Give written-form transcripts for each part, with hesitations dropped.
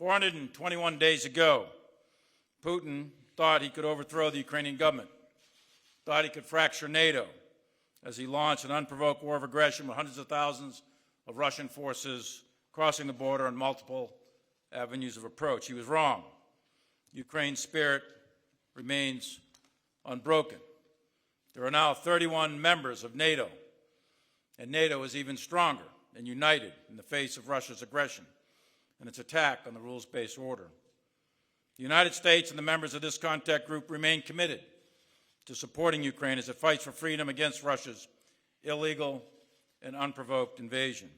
421 days ago, Putin thought he could overthrow the Ukrainian government, thought he could fracture NATO as he launched an unprovoked war of aggression with hundreds of thousands of Russian forces crossing the border on multiple avenues of approach. He was wrong. Ukraine's spirit remains unbroken. There are now 31 members of NATO, and NATO is even stronger and united in the face of Russia's aggression and its attack on the rules-based order. The United States and the members of this contact group remain committed to supporting Ukraine as it fights for freedom against Russia's illegal and unprovoked invasion.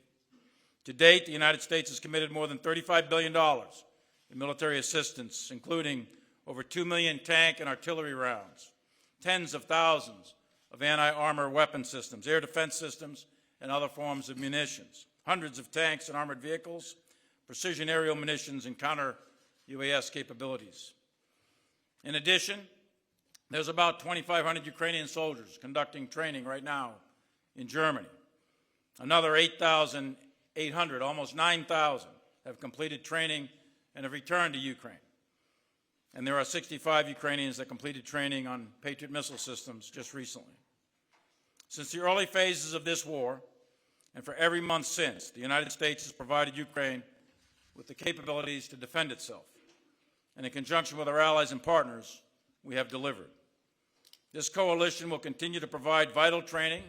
To date, the United States has committed more than $35 billion in military assistance, including over 2 million tank and artillery rounds, tens of thousands of anti-armor weapon systems, air defense systems, and other forms of munitions, hundreds of tanks and armored vehicles, precision aerial munitions, and counter-UAS capabilities. In addition, there's about 2,500 Ukrainian soldiers conducting training right now in Germany. Another 8,800, almost 9,000, have completed training and have returned to Ukraine. And there are 65 Ukrainians that completed training on Patriot missile systems just recently. Since the early phases of this war, and for every month since, the United States has provided Ukraine with the capabilities to defend itself. And in conjunction with our allies and partners, we have delivered. This coalition will continue to provide vital training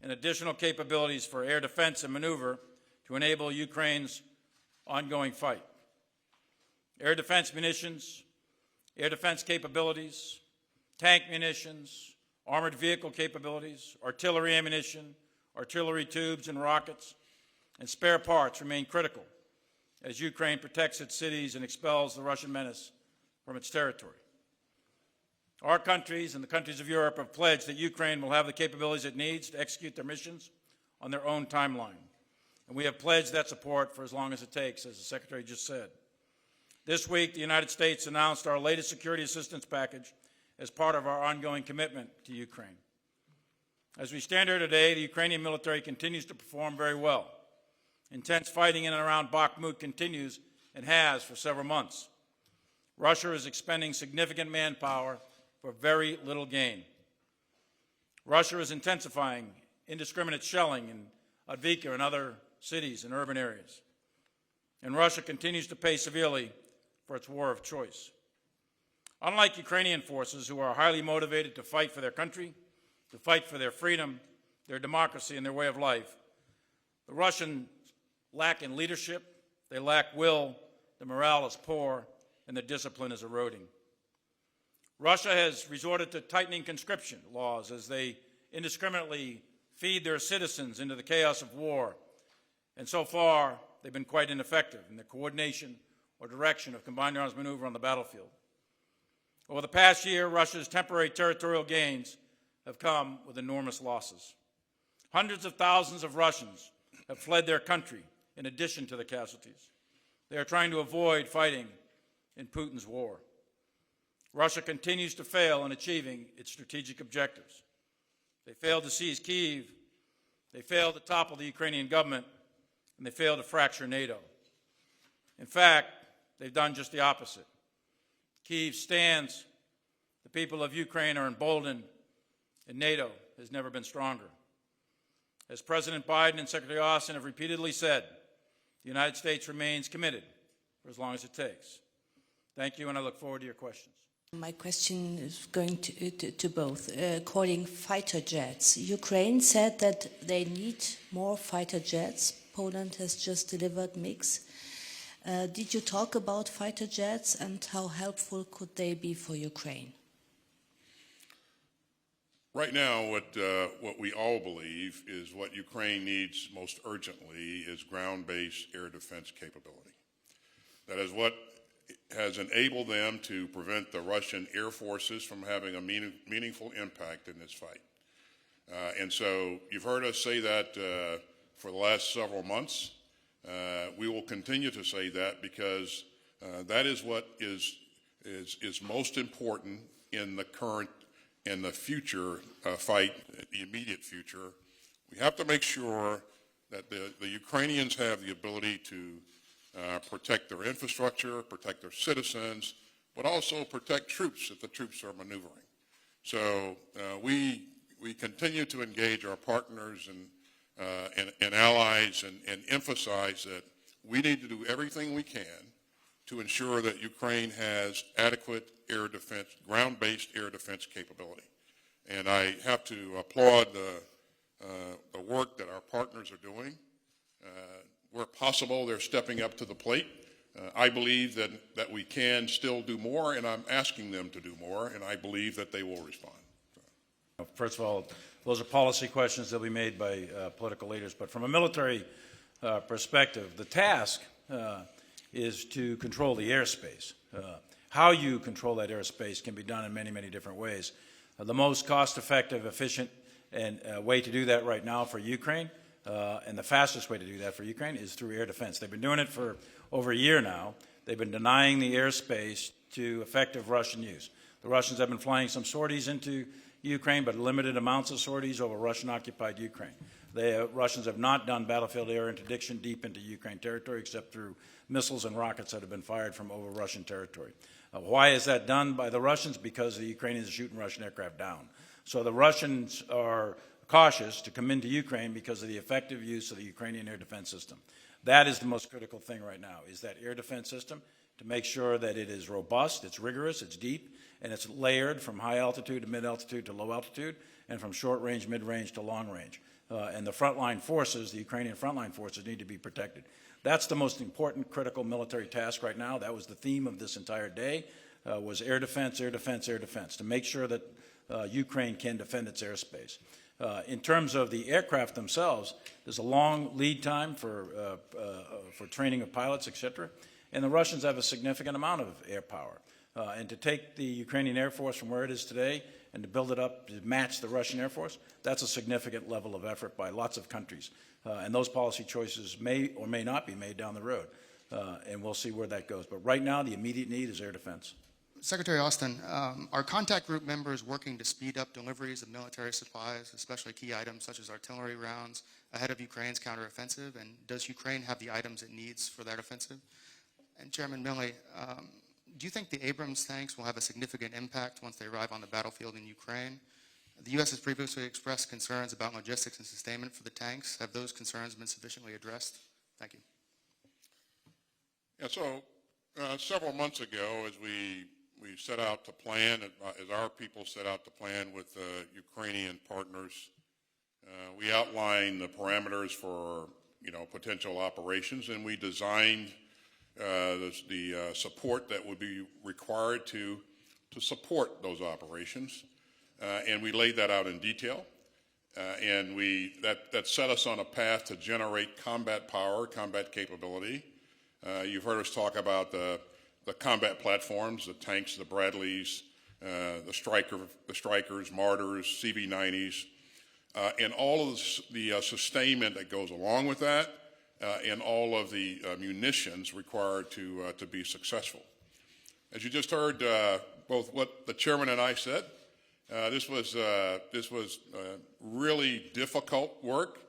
and additional capabilities for air defense and maneuver to enable Ukraine's ongoing fight. Air defense munitions, air defense capabilities, tank munitions, armored vehicle capabilities, artillery ammunition, artillery tubes and rockets, and spare parts remain critical as Ukraine protects its cities and expels the Russian menace from its territory. Our countries and the countries of Europe have pledged that Ukraine will have the capabilities it needs to execute their missions on their own timeline. And we have pledged that support for as long as it takes, as the Secretary just said. This week, the United States announced our latest security assistance package as part of our ongoing commitment to Ukraine. As we stand here today, the Ukrainian military continues to perform very well. Intense fighting in and around Bakhmut continues and has for several months. Russia is expending significant manpower for very little gain. Russia is intensifying indiscriminate shelling in Avdiivka and other cities and urban areas. And Russia continues to pay severely for its war of choice. Unlike Ukrainian forces, who are highly motivated to fight for their country, to fight for their freedom, their democracy, and their way of life, the Russians lack in leadership, they lack will, the morale is poor, and the discipline is eroding. Russia has resorted to tightening conscription laws as they indiscriminately feed their citizens into the chaos of war, and so far they've been quite ineffective in the coordination or direction of combined arms maneuver on the battlefield. Over the past year, Russia's temporary territorial gains have come with enormous losses. Hundreds of thousands of Russians have fled their country in addition to the casualties. They are trying to avoid fighting in Putin's war. Russia continues to fail in achieving its strategic objectives. They failed to seize Kyiv, they failed to topple the Ukrainian government, and they failed to fracture NATO. In fact, they've done just the opposite. Kyiv stands, the people of Ukraine are emboldened, and NATO has never been stronger. As President Biden and Secretary Austin have repeatedly said, the United States remains committed for as long as it takes. Thank you, and I look forward to your questions. My question is going to both. Calling fighter jets. Ukraine said that they need more fighter jets. Poland has just delivered MiGs. Did you talk about fighter jets and how helpful could they be for Ukraine? Right now, what we all believe is what Ukraine needs most urgently is ground-based air defense capability. That is what has enabled them to prevent the Russian air forces from having a meaningful impact in this fight. And so you've heard us say that for the last several months. We will continue to say that because that is what is most important in the current and the future fight, the immediate future. We have to make sure that the Ukrainians have the ability to protect their infrastructure, protect their citizens, but also protect troops if the troops are maneuvering. So we continue to engage our partners and allies and emphasize that we need to do everything we can to ensure that Ukraine has adequate air defense, ground-based air defense capability. And I have to applaud the work that our partners are doing. Where possible, they're stepping up to the plate. I believe that we can still do more, and I'm asking them to do more, and I believe that they will respond. First of all, those are policy questions that will be made by political leaders. But from a military perspective, the task is to control the airspace. How you control that airspace can be done in many, many different ways. The most cost-effective, efficient, and way to do that right now for Ukraine, and the fastest way to do that for Ukraine, is through air defense. They've been doing it for over a year now. They've been denying the airspace to effective Russian use. The Russians have been flying some sorties into Ukraine, but limited amounts of sorties over Russian-occupied Ukraine. The Russians have not done battlefield air interdiction deep into Ukraine territory except through missiles and rockets that have been fired from over Russian territory. Why is that done by the Russians? Because the Ukrainians are shooting Russian aircraft down. So the Russians are cautious to come into Ukraine because of the effective use of the Ukrainian air defense system. That is the most critical thing right now, is that air defense system, to make sure that it is robust, it's rigorous, it's deep, and it's layered from high altitude to mid altitude to low altitude, and from short range, mid range to long range. And the frontline forces, the Ukrainian frontline forces, need to be protected. That's the most important critical military task right now. That was the theme of this entire day, was air defense, air defense, air defense, to make sure that Ukraine can defend its airspace. In terms of the aircraft themselves, there's a long lead time for training of pilots, et cetera, and the Russians have a significant amount of air power. And to take the Ukrainian Air Force from where it is today and to build it up to match the Russian Air Force, that's a significant level of effort by lots of countries. And those policy choices may or may not be made down the road, and we'll see where that goes. But right now, the immediate need is air defense. Secretary Austin, are contact group members working to speed up deliveries of military supplies, especially key items such as artillery rounds, ahead of Ukraine's counteroffensive? And does Ukraine have the items it needs for that offensive? And Chairman Milley, do you think the Abrams tanks will have a significant impact once they arrive on the battlefield in Ukraine? The U.S. has previously expressed concerns about logistics and sustainment for the tanks. Have those concerns been sufficiently addressed? Thank you. Yeah, so several months ago, as we set out to plan, as our people set out to plan with Ukrainian partners, we outlined the parameters for potential operations, and we designed the support that would be required to support those operations, and we laid that out in detail, and that set us on a path to generate combat power, combat capability. You've heard us talk about the combat platforms, the tanks, the Bradleys, the Strykers, Martyrs, CV-90s, and all of the sustainment that goes along with that, and all of the munitions required to be successful. As you just heard, both what the chairman and I said, this was really difficult work,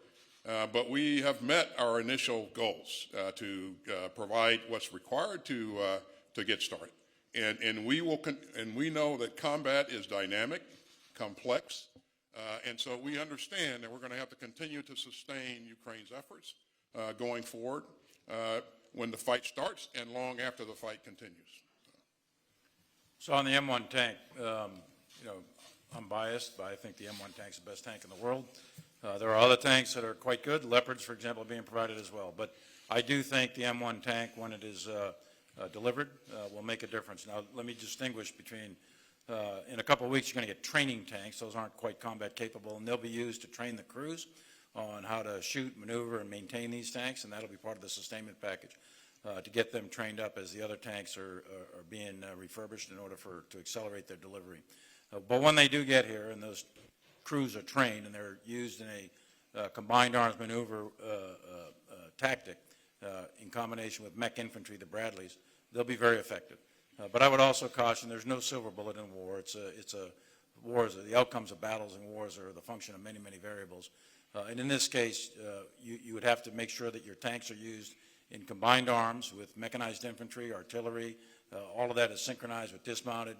but we have met our initial goals to provide what's required to get started. And we know that combat is dynamic, complex, and so we understand that we're going to have to continue to sustain Ukraine's efforts going forward when the fight starts and long after the fight continues. So on the M1 tank, I'm biased, but I think the M1 tank is the best tank in the world. There are other tanks that are quite good. Leopards, for example, are being provided as well. But I do think the M1 tank, when it is delivered, will make a difference. Now, let me distinguish between, in a couple of weeks, you're going to get training tanks. Those aren't quite combat capable, and they'll be used to train the crews on how to shoot, maneuver, and maintain these tanks, and that'll be part of the sustainment package to get them trained up as the other tanks are being refurbished in order to accelerate their delivery. But when they do get here, and those crews are trained, and they're used in a combined arms maneuver tactic in combination with mech infantry, the Bradleys, they'll be very effective. But I would also caution there's no silver bullet in war. The outcomes of battles and wars are the function of many, many variables. And in this case, you would have to make sure that your tanks are used in combined arms with mechanized infantry, artillery. All of that is synchronized with dismounted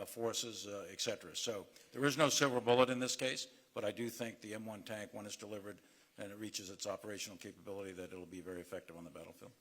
forces, et cetera. So there is no silver bullet in this case, but I do think the M1 tank, when it's delivered and it reaches its operational capability, that it'll be very effective on the battlefield.